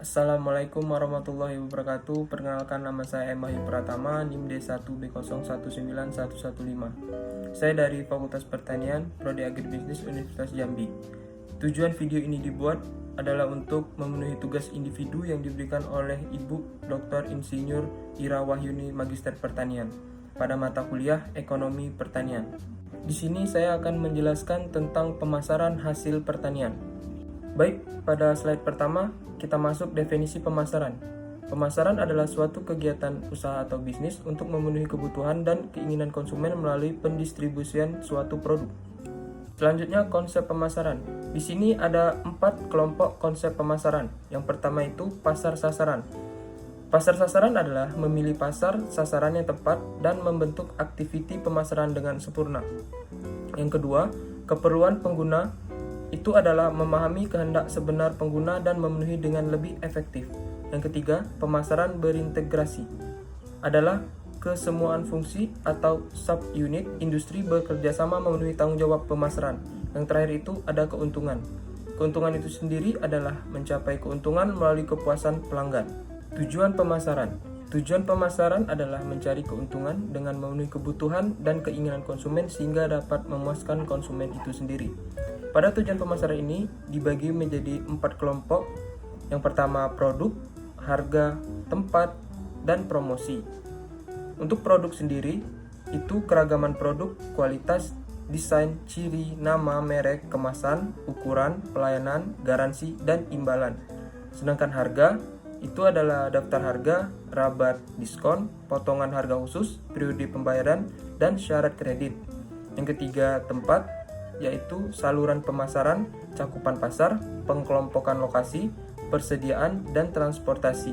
Assalamualaikum warahmatullahi wabarakatuh. Perkenalkan, nama saya Emahi Pratama, NIM D1B019115. Saya dari Fakultas Pertanian, Prodi Agribisnis Universitas Jambi. Tujuan video ini dibuat adalah untuk memenuhi tugas individu yang diberikan oleh Ibu Dr. Insinyur Ira Wahyuni Magister Pertanian pada mata kuliah Ekonomi Pertanian. Di sini saya akan menjelaskan tentang pemasaran hasil pertanian. Baik, pada slide pertama kita masuk definisi pemasaran. Pemasaran adalah suatu kegiatan usaha atau bisnis untuk memenuhi kebutuhan dan keinginan konsumen melalui pendistribusian suatu produk. Selanjutnya, konsep pemasaran. Di sini ada 4 kelompok konsep pemasaran. Yang pertama itu pasar sasaran. Pasar sasaran adalah memilih pasar sasaran yang tepat dan membentuk aktiviti pemasaran dengan sempurna. Yang kedua, keperluan pengguna. Itu adalah memahami kehendak sebenar pengguna dan memenuhi dengan lebih efektif. Yang ketiga, pemasaran berintegrasi adalah kesemuaan fungsi atau sub-unit industri bekerja sama memenuhi tanggung jawab pemasaran. Yang terakhir itu ada keuntungan. Keuntungan itu sendiri adalah mencapai keuntungan melalui kepuasan pelanggan. Tujuan pemasaran. Tujuan pemasaran adalah mencari keuntungan dengan memenuhi kebutuhan dan keinginan konsumen sehingga dapat memuaskan konsumen itu sendiri. Pada tujuan pemasaran ini dibagi menjadi 4 kelompok. Yang pertama, produk, harga, tempat, dan promosi. Untuk produk sendiri, itu keragaman produk, kualitas, desain, ciri, nama, merek, kemasan, ukuran, pelayanan, garansi, dan imbalan. Sedangkan harga, itu adalah daftar harga, rabat, diskon, potongan harga khusus, periode pembayaran, dan syarat kredit. Yang ketiga, tempat, yaitu saluran pemasaran, cakupan pasar, pengkelompokan lokasi, persediaan, dan transportasi.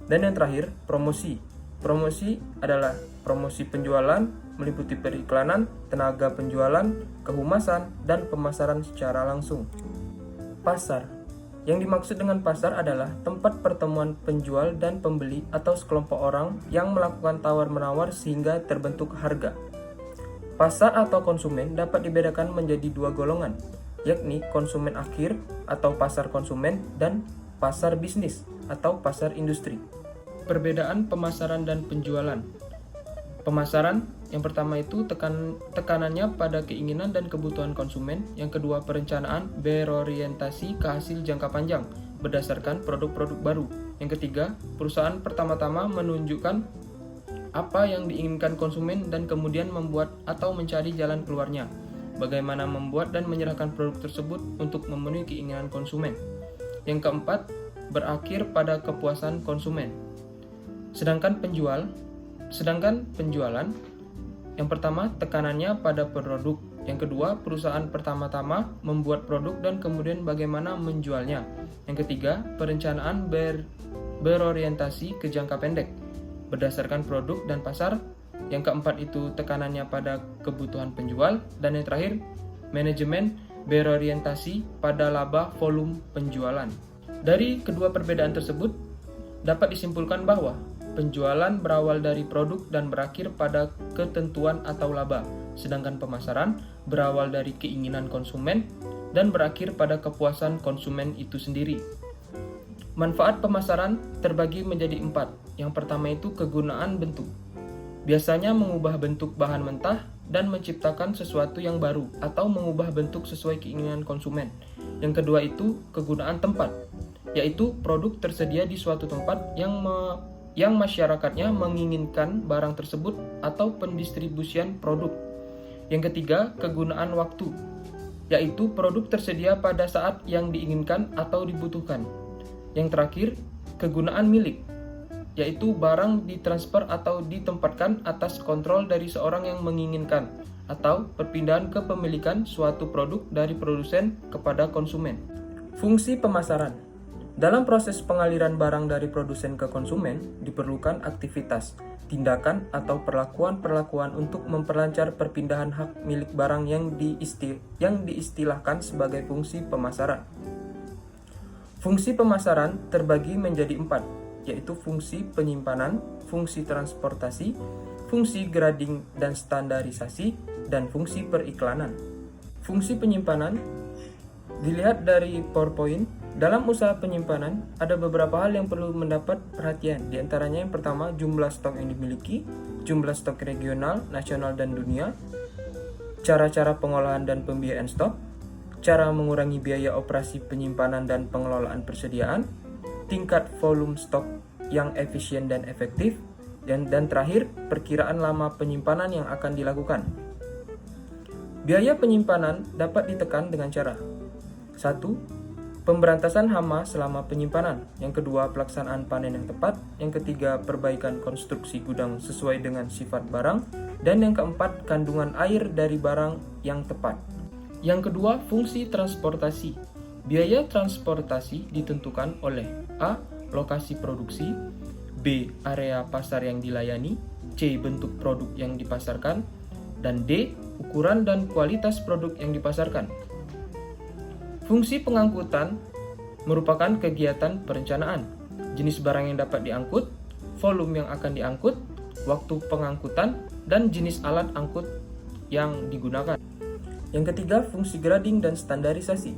Dan yang terakhir, promosi. Promosi adalah promosi penjualan, meliputi periklanan, tenaga penjualan, kehumasan, dan pemasaran secara langsung. Pasar. Yang dimaksud dengan pasar adalah tempat pertemuan penjual dan pembeli atau sekelompok orang yang melakukan tawar-menawar sehingga terbentuk harga. Pasar atau konsumen dapat dibedakan menjadi 2 golongan, yakni konsumen akhir atau pasar konsumen dan pasar bisnis atau pasar industri. Perbedaan pemasaran dan penjualan. Pemasaran yang pertama itu tekanannya pada keinginan dan kebutuhan konsumen. Yang kedua, perencanaan berorientasi ke hasil jangka panjang berdasarkan produk-produk baru. Yang ketiga, perusahaan pertama-tama menunjukkan apa yang diinginkan konsumen dan kemudian membuat atau mencari jalan keluarnya. Bagaimana membuat dan menyerahkan produk tersebut untuk memenuhi keinginan konsumen. Yang keempat, berakhir pada kepuasan konsumen. Sedangkan penjualan, yang pertama tekanannya pada produk. Yang kedua, perusahaan pertama-tama membuat produk dan kemudian bagaimana menjualnya. Yang ketiga, perencanaan berorientasi ke jangka pendek berdasarkan produk dan pasar. Yang keempat itu tekanannya pada kebutuhan penjual. Dan yang terakhir, manajemen berorientasi pada laba volume penjualan. Dari kedua perbedaan tersebut dapat disimpulkan bahwa penjualan berawal dari produk dan berakhir pada ketentuan atau laba, sedangkan pemasaran berawal dari keinginan konsumen dan berakhir pada kepuasan konsumen itu sendiri. Manfaat pemasaran terbagi menjadi 4. Yang pertama itu kegunaan bentuk. Biasanya mengubah bentuk bahan mentah dan menciptakan sesuatu yang baru atau mengubah bentuk sesuai keinginan konsumen. Yang kedua itu kegunaan tempat, yaitu produk tersedia di suatu tempat yang masyarakatnya menginginkan barang tersebut atau pendistribusian produk. Yang ketiga, kegunaan waktu, yaitu produk tersedia pada saat yang diinginkan atau dibutuhkan. Yang terakhir, kegunaan milik, yaitu barang ditransfer atau ditempatkan atas kontrol dari seorang yang menginginkan, atau perpindahan kepemilikan suatu produk dari produsen kepada konsumen. Fungsi pemasaran. Dalam proses pengaliran barang dari produsen ke konsumen, diperlukan aktivitas, tindakan, atau perlakuan-perlakuan untuk memperlancar perpindahan hak milik barang yang diistilahkan sebagai fungsi pemasaran. Fungsi pemasaran terbagi menjadi 4, yaitu fungsi penyimpanan, fungsi transportasi, fungsi grading dan standarisasi, dan fungsi periklanan. Fungsi penyimpanan dilihat dari PowerPoint. Dalam usaha penyimpanan, ada beberapa hal yang perlu mendapat perhatian. Di antaranya yang pertama, jumlah stok yang dimiliki, jumlah stok regional, nasional, dan dunia, cara-cara pengolahan dan pembiayaan stok, cara mengurangi biaya operasi penyimpanan dan pengelolaan persediaan, tingkat volume stok yang efisien dan efektif, dan terakhir, perkiraan lama penyimpanan yang akan dilakukan. Biaya penyimpanan dapat ditekan dengan cara 1. Pemberantasan hama selama penyimpanan. Yang kedua, pelaksanaan panen yang tepat. Yang ketiga, perbaikan konstruksi gudang sesuai dengan sifat barang. Dan yang keempat, kandungan air dari barang yang tepat. Yang kedua, fungsi transportasi. Biaya transportasi ditentukan oleh A. Lokasi produksi, B. Area pasar yang dilayani, C. Bentuk produk yang dipasarkan, dan D. Ukuran dan kualitas produk yang dipasarkan. Fungsi pengangkutan merupakan kegiatan perencanaan, jenis barang yang dapat diangkut, volume yang akan diangkut, waktu pengangkutan, dan jenis alat angkut yang digunakan. Yang ketiga, fungsi grading dan standarisasi.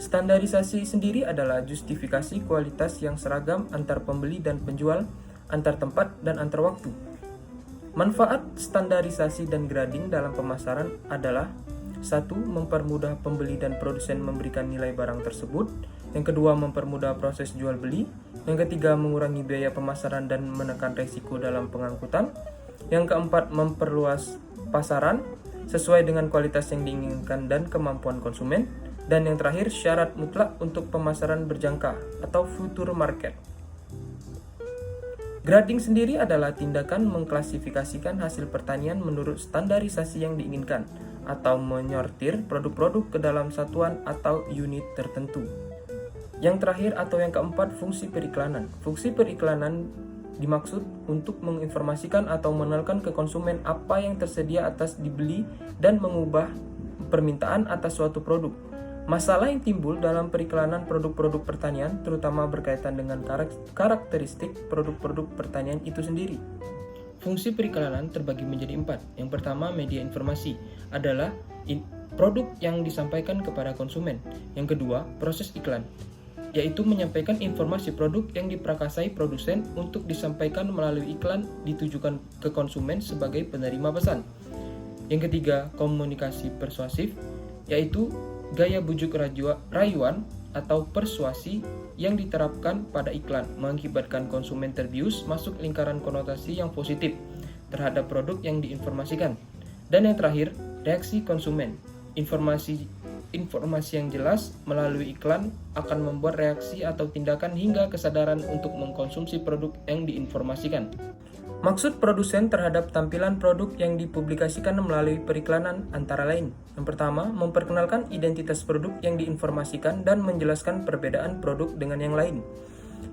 Standarisasi sendiri adalah justifikasi kualitas yang seragam antar pembeli dan penjual, antar tempat, dan antar waktu. Manfaat standarisasi dan grading dalam pemasaran adalah 1. Mempermudah pembeli dan produsen memberikan nilai barang tersebut. Yang kedua, mempermudah proses jual beli. Yang ketiga, mengurangi biaya pemasaran dan menekan risiko dalam pengangkutan. Yang keempat, memperluas pasaran sesuai dengan kualitas yang diinginkan dan kemampuan konsumen. Dan yang terakhir, syarat mutlak untuk pemasaran berjangka atau future market. Grading sendiri adalah tindakan mengklasifikasikan hasil pertanian menurut standarisasi yang diinginkan, atau menyortir produk-produk ke dalam satuan atau unit tertentu. Yang terakhir atau yang keempat, fungsi periklanan. Fungsi periklanan dimaksud untuk menginformasikan atau mengenalkan ke konsumen apa yang tersedia atas dibeli dan mengubah permintaan atas suatu produk. Masalah yang timbul dalam periklanan produk-produk pertanian terutama berkaitan dengan karakteristik produk-produk pertanian itu sendiri. Fungsi periklanan terbagi menjadi 4. Yang pertama, media informasi adalah produk yang disampaikan kepada konsumen. Yang kedua, proses iklan, yaitu menyampaikan informasi produk yang diprakarsai produsen untuk disampaikan melalui iklan ditujukan ke konsumen sebagai penerima pesan. Yang ketiga, komunikasi persuasif, yaitu gaya bujuk rayuan atau persuasi yang diterapkan pada iklan mengakibatkan konsumen terbius masuk lingkaran konotasi yang positif terhadap produk yang diinformasikan. Dan yang terakhir, reaksi konsumen. Informasi yang jelas melalui iklan akan membuat reaksi atau tindakan hingga kesadaran untuk mengkonsumsi produk yang diinformasikan. Maksud produsen terhadap tampilan produk yang dipublikasikan melalui periklanan antara lain. Yang pertama, memperkenalkan identitas produk yang diinformasikan dan menjelaskan perbedaan produk dengan yang lain.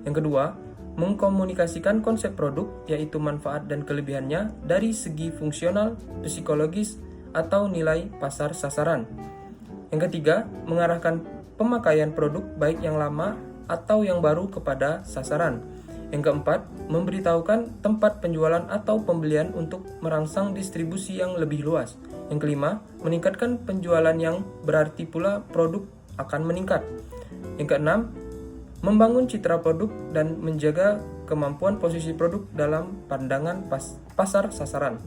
Yang kedua, mengkomunikasikan konsep produk, yaitu manfaat dan kelebihannya dari segi fungsional, psikologis, atau nilai pasar sasaran. Yang ketiga, mengarahkan pemakaian produk baik yang lama atau yang baru kepada sasaran. Yang keempat, memberitahukan tempat penjualan atau pembelian untuk merangsang distribusi yang lebih luas. Yang kelima, meningkatkan penjualan yang berarti pula produk akan meningkat. Yang keenam, membangun citra produk dan menjaga kemampuan posisi produk dalam pandangan pasar sasaran.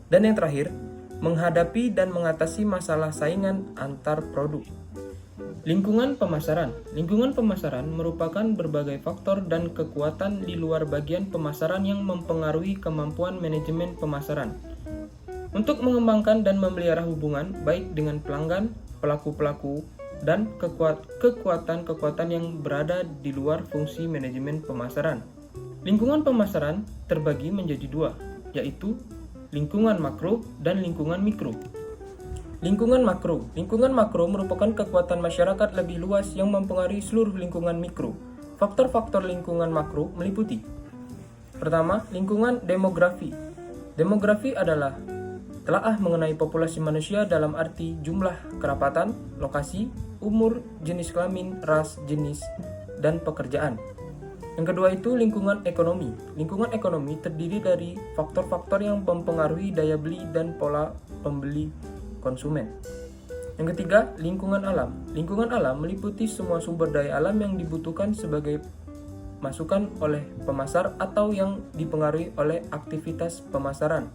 Dan yang terakhir, menghadapi dan mengatasi masalah saingan antar produk. Lingkungan pemasaran. Lingkungan pemasaran merupakan berbagai faktor dan kekuatan di luar bagian pemasaran yang mempengaruhi kemampuan manajemen pemasaran untuk mengembangkan dan memelihara hubungan baik dengan pelanggan, pelaku-pelaku, dan kekuatan-kekuatan yang berada di luar fungsi manajemen pemasaran. Lingkungan pemasaran terbagi menjadi dua, yaitu lingkungan makro dan lingkungan mikro. Lingkungan makro. Lingkungan makro merupakan kekuatan masyarakat lebih luas yang mempengaruhi seluruh lingkungan mikro. Faktor-faktor lingkungan makro meliputi: pertama, lingkungan demografi. Demografi adalah telaah mengenai populasi manusia dalam arti jumlah kerapatan, lokasi, umur, jenis kelamin, ras, jenis, dan pekerjaan. Yang kedua itu lingkungan ekonomi. Lingkungan ekonomi terdiri dari faktor-faktor yang mempengaruhi daya beli dan pola pembeli konsumen. Yang ketiga, lingkungan alam. Lingkungan alam meliputi semua sumber daya alam yang dibutuhkan sebagai masukan oleh pemasar atau yang dipengaruhi oleh aktivitas pemasaran.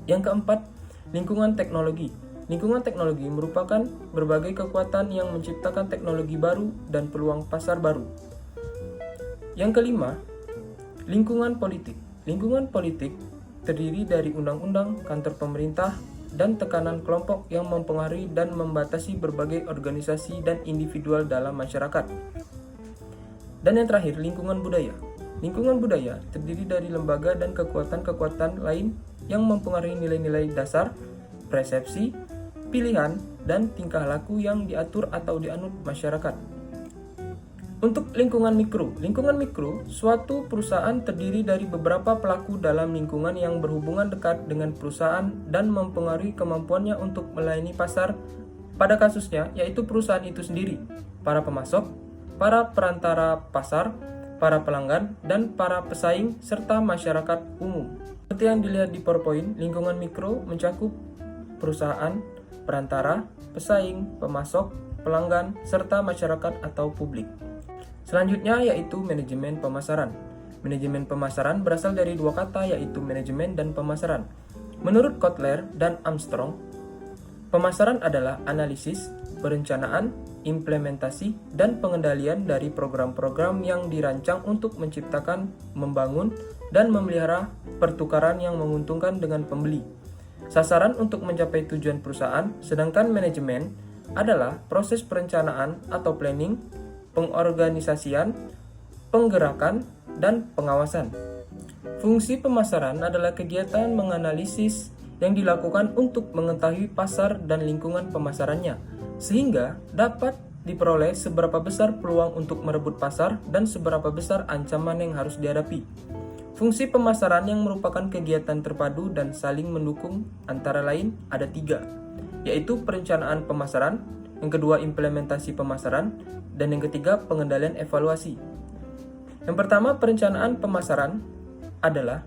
Yang keempat, lingkungan teknologi. Lingkungan teknologi merupakan berbagai kekuatan yang menciptakan teknologi baru dan peluang pasar baru. Yang kelima, lingkungan politik. Lingkungan politik terdiri dari undang-undang, kantor pemerintah, dan tekanan kelompok yang mempengaruhi dan membatasi berbagai organisasi dan individual dalam masyarakat. Dan yang terakhir, lingkungan budaya. Lingkungan budaya terdiri dari lembaga dan kekuatan-kekuatan lain yang mempengaruhi nilai-nilai dasar, persepsi, pilihan, dan tingkah laku yang diatur atau dianut masyarakat. Untuk lingkungan mikro, suatu perusahaan terdiri dari beberapa pelaku dalam lingkungan yang berhubungan dekat dengan perusahaan dan mempengaruhi kemampuannya untuk melayani pasar. Pada kasusnya, yaitu perusahaan itu sendiri, para pemasok, para perantara pasar, para pelanggan, dan para pesaing, serta masyarakat umum. Seperti yang dilihat di PowerPoint, lingkungan mikro mencakup perusahaan, perantara, pesaing, pemasok, pelanggan, serta masyarakat atau publik. Selanjutnya yaitu manajemen pemasaran. Manajemen pemasaran berasal dari dua kata yaitu manajemen dan pemasaran. Menurut Kotler dan Armstrong, pemasaran adalah analisis, perencanaan, implementasi, dan pengendalian dari program-program yang dirancang untuk menciptakan, membangun, dan memelihara pertukaran yang menguntungkan dengan pembeli. Sasaran untuk mencapai tujuan perusahaan, sedangkan manajemen adalah proses perencanaan atau planning, pengorganisasian, penggerakan, dan pengawasan. Fungsi pemasaran adalah kegiatan menganalisis yang dilakukan untuk mengetahui pasar dan lingkungan pemasarannya, sehingga dapat diperoleh seberapa besar peluang untuk merebut pasar dan seberapa besar ancaman yang harus dihadapi. Fungsi pemasaran yang merupakan kegiatan terpadu dan saling mendukung antara lain ada 3, yaitu perencanaan pemasaran, yang kedua implementasi pemasaran, dan yang ketiga pengendalian evaluasi. Yang pertama, perencanaan pemasaran adalah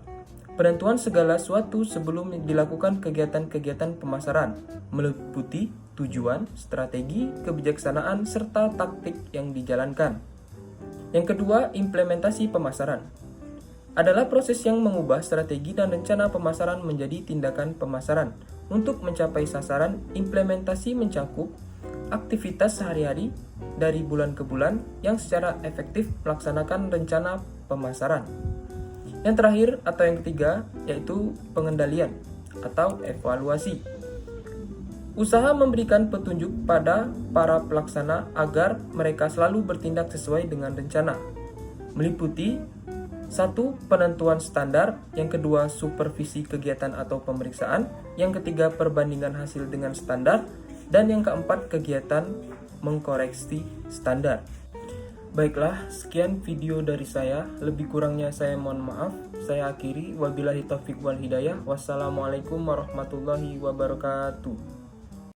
penentuan segala sesuatu sebelum dilakukan kegiatan-kegiatan pemasaran, meliputi tujuan, strategi, kebijaksanaan, serta taktik yang dijalankan. Yang kedua, implementasi pemasaran adalah proses yang mengubah strategi dan rencana pemasaran menjadi tindakan pemasaran. Untuk mencapai sasaran, implementasi mencakup aktivitas sehari-hari dari bulan ke bulan yang secara efektif melaksanakan rencana pemasaran. Yang terakhir atau yang ketiga yaitu pengendalian atau evaluasi. Usaha memberikan petunjuk pada para pelaksana agar mereka selalu bertindak sesuai dengan rencana. Meliputi 1. Penentuan standar, yang kedua supervisi kegiatan atau pemeriksaan, yang ketiga perbandingan hasil dengan standar, dan yang keempat kegiatan mengkoreksi standar. Baiklah, sekian video dari saya. Lebih kurangnya saya mohon maaf. Saya akhiri. Wabillahi taufiq wal hidayah. Wassalamualaikum warahmatullahi wabarakatuh.